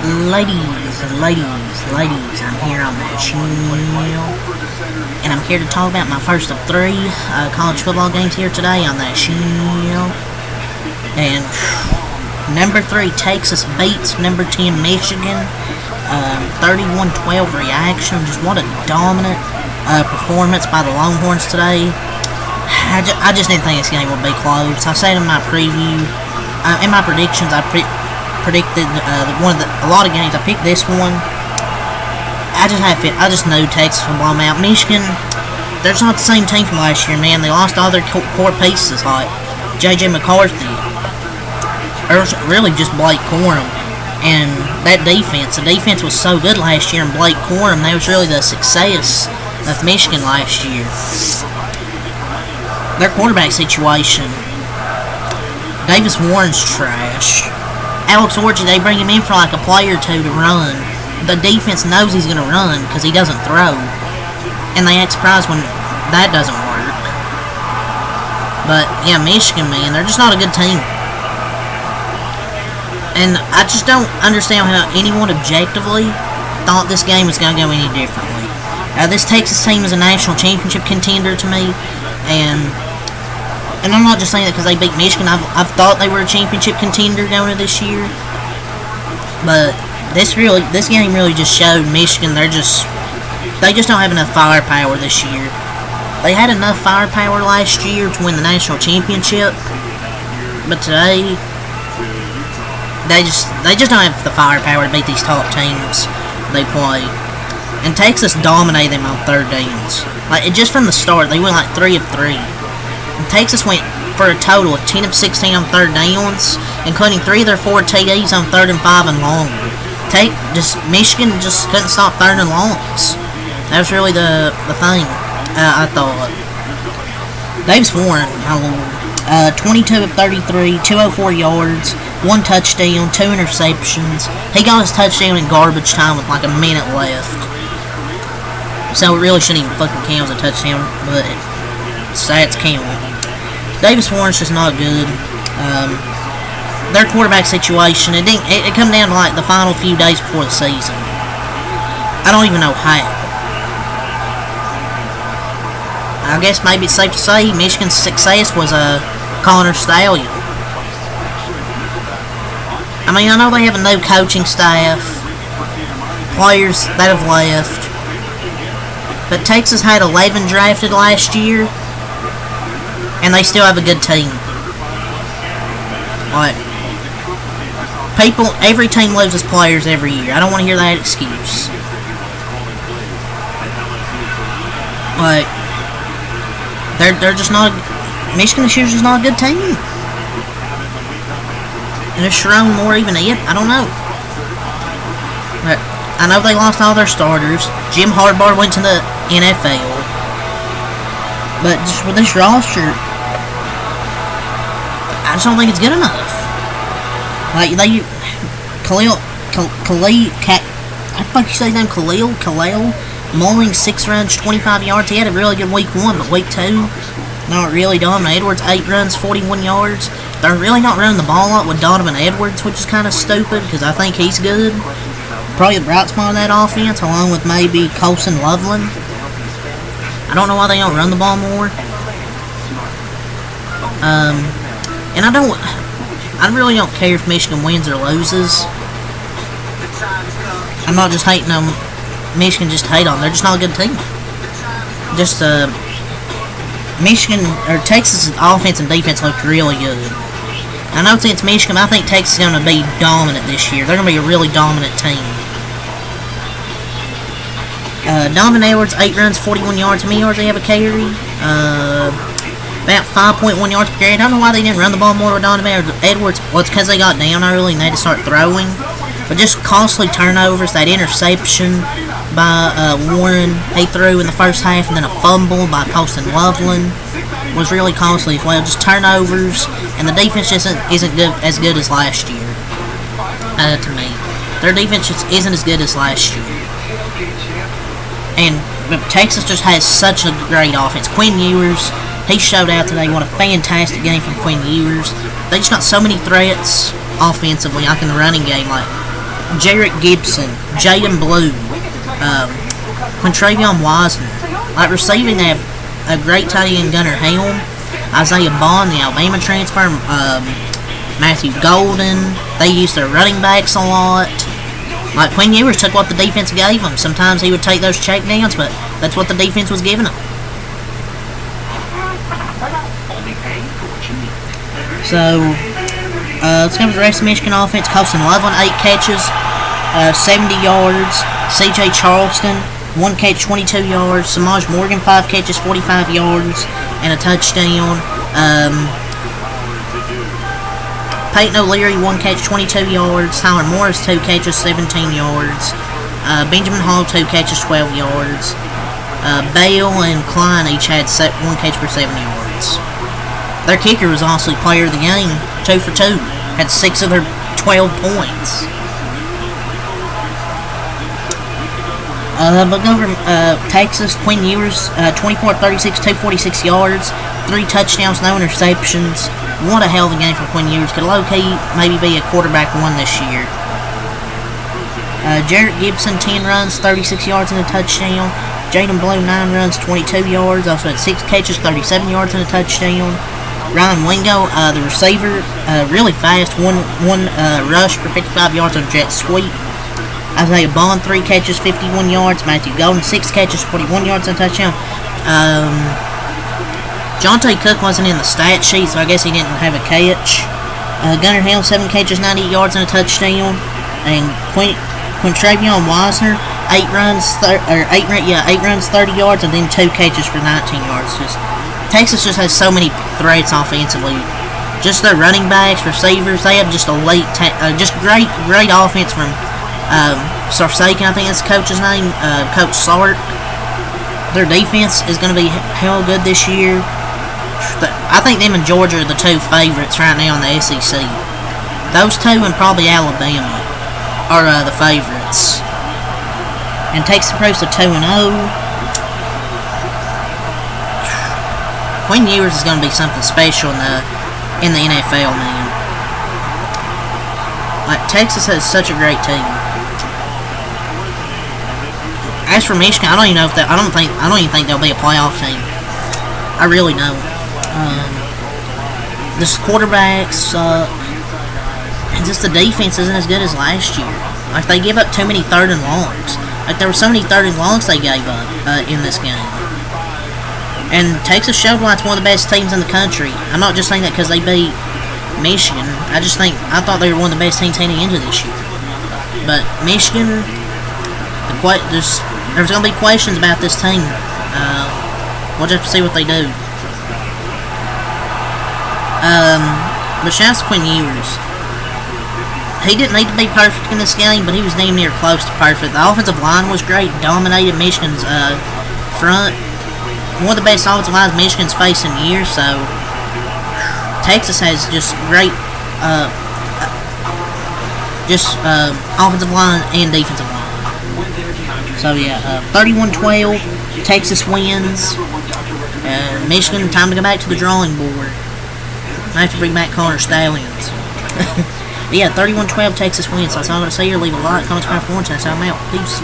Ladies, I'm here on that channel, and I'm here to talk about my first of three college football games here today on that channel. And number 3, Texas beats number 10, Michigan, 31-12 reaction. Just what a dominant performance by the Longhorns today. I just didn't think this game would be close. I said in my preview, in my predictions, I predicted a lot of games. I picked this one. I just knew Texas would blow them out. Michigan, they're not the same team from last year, man. They lost all their core pieces, like J.J. McCarthy. Or really just Blake Corum. And that defense. The defense was so good last year, and Blake Corum, that was really the success of Michigan last year. Their quarterback situation. Davis Warren's trash. Alex Orji, they bring him in for like a play or two to run. The defense knows he's going to run because he doesn't throw. And they act surprised when that doesn't work. But, yeah, Michigan, man, they're just not a good team. And I just don't understand how anyone objectively thought this game was going to go any differently. This Texas team is a national championship contender to me. And I'm not just saying that because they beat Michigan. I've thought they were a championship contender going into this year. But this game really just showed Michigan they just don't have enough firepower this year. They had enough firepower last year to win the national championship. But today, they just don't have the firepower to beat these top teams they play. And Texas dominated them on third downs. Like, just from the start, they went like 3 of 3. And Texas went for a total of 10 of 16 on third downs, including 3 of their 4 TDs on 3rd and 5 and longer. Michigan just couldn't stop 3rd and longs. That was really the thing, I thought. Davis Warren, my lord. 22 of 33, 204 yards, 1 touchdown, 2 interceptions. He got his touchdown in garbage time with like a minute left. So it really shouldn't even fucking count as a touchdown, but stats count. Davis Warren's just not good. Their quarterback situation, it come down to like the final few days before the season. I don't even know how. I guess maybe it's safe to say Michigan's success was Connor Stallion. I mean, I know they have a new coaching staff, players that have left, but Texas had 11 drafted last year, and they still have a good team. Like, every team loses players every year. I don't want to hear that excuse. Like, they're just not. Michigan this year's just not a good team. And is Sharon Moore even it? I don't know. But I know they lost all their starters. Jim Harbaugh went to the NFL. But just with this roster, I just don't think it's good enough. Like, Khalil, Mulling, 6 runs, 25 yards. He had a really good week 1, but week 2, not really dominant. Edwards, 8 runs, 41 yards. They're really not running the ball a lot with Donovan Edwards, which is kind of stupid, because I think he's good. Probably the bright spot of that offense, along with maybe Colson Loveland. I don't know why they don't run the ball more. And I really don't care if Michigan wins or loses. I'm not just hating on Michigan just to hate on them. They're just not a good team. Just, Michigan, or Texas' offense and defense looked really good. I know since Michigan, I think Texas is going to be dominant this year. They're going to be a really dominant team. Donovan Edwards, 8 runs, 41 yards. How many yards they have a carry? About 5.1 yards per carry. I don't know why they didn't run the ball more with Donovan Edwards. Well, it's because they got down early and they had to start throwing. But just costly turnovers. That interception by Warren, he threw in the first half, and then a fumble by Colson Loveland was really costly as well. Just turnovers, and the defense just isn't as good as last year. To me, their defense just isn't as good as last year. But Texas just has such a great offense. Quinn Ewers, he showed out today. What a fantastic game from Quinn Ewers. They just got so many threats offensively, like in the running game. Like, Jarrett Gibson, Jaden Blue, Quintravion Wisener. Like receiving, they have a great tight end, Gunnar Helm, Isaiah Bond, the Alabama transfer, Matthew Golden. They use their running backs a lot. Like Quinn Ewers took what the defense gave him. Sometimes he would take those checkdowns, but that's what the defense was giving him. So, let's go with the rest of Michigan offense. Colson Loveland, 8 catches, 70 yards. C.J. Charleston, 1 catch, 22 yards. Samaj Morgan, 5 catches, 45 yards, and a touchdown. Peyton O'Leary, 1 catch, 22 yards. Tyler Morris, 2 catches, 17 yards. Benjamin Hall, 2 catches, 12 yards. Bale and Klein each had 1 catch for 7 yards. Their kicker was also player of the game, 2 for 2. Had 6 of their 12 points. But over Texas, Quinn Ewers, 24-36, 246 yards, 3 touchdowns, no interceptions. What a hell of a game for Quinn Ewers. Could low-key maybe be a quarterback one this year. Jarrett Gibson, 10 runs, 36 yards and a touchdown. Jaden Blue, 9 runs, 22 yards. Also had 6 catches, 37 yards and a touchdown. Ryan Wingo, the receiver, really fast. One rush for 55 yards on a jet sweep. Isaiah Bond, 3 catches, 51 yards. Matthew Golden, 6 catches, 41 yards and a touchdown. Jonte Cook wasn't in the stat sheet, so I guess he didn't have a catch. Gunnar Helm, 7 catches, 98 yards and a touchdown. And Quintravion Wisener, 8 runs, 30 yards, and then 2 catches for 19 yards. Texas just has so many threats offensively. Just their running backs, receivers, they have just just great offense from Sarsakan, I think that's the coach's name, Coach Sark. Their defense is going to be hell good this year. I think them and Georgia are the 2 favorites right now in the SEC. Those 2 and probably Alabama are the favorites. And Texas approves to 2-0. Quinn Ewers is going to be something special in the NFL, man. Like Texas has such a great team. As for Michigan, I don't even think they'll be a playoff team. I really don't. This quarterbacks suck, and just the defense isn't as good as last year. Like they give up too many 3rd and longs. Like there were so many 3rd and longs they gave up in this game. And Texas showed why it's one of the best teams in the country. I'm not just saying that because they beat Michigan. I thought they were one of the best teams heading into this year. But Michigan, there's going to be questions about this team. We'll just have to see what they do. But shouts to Quinn Ewers. He didn't need to be perfect in this game, but he was damn near close to perfect. The offensive line was great, dominated Michigan's front. One of the best offensive lines Michigan's faced in years, so Texas has just great offensive line and defensive line. So yeah, 31-12, Texas wins. Michigan, time to go back to the drawing board. I have to bring back Connor Stallions. But yeah, 31-12, Texas wins. So that's all I'm going to say here. Leave a like, comment, subscribe for more. That's how I'm out. Peace.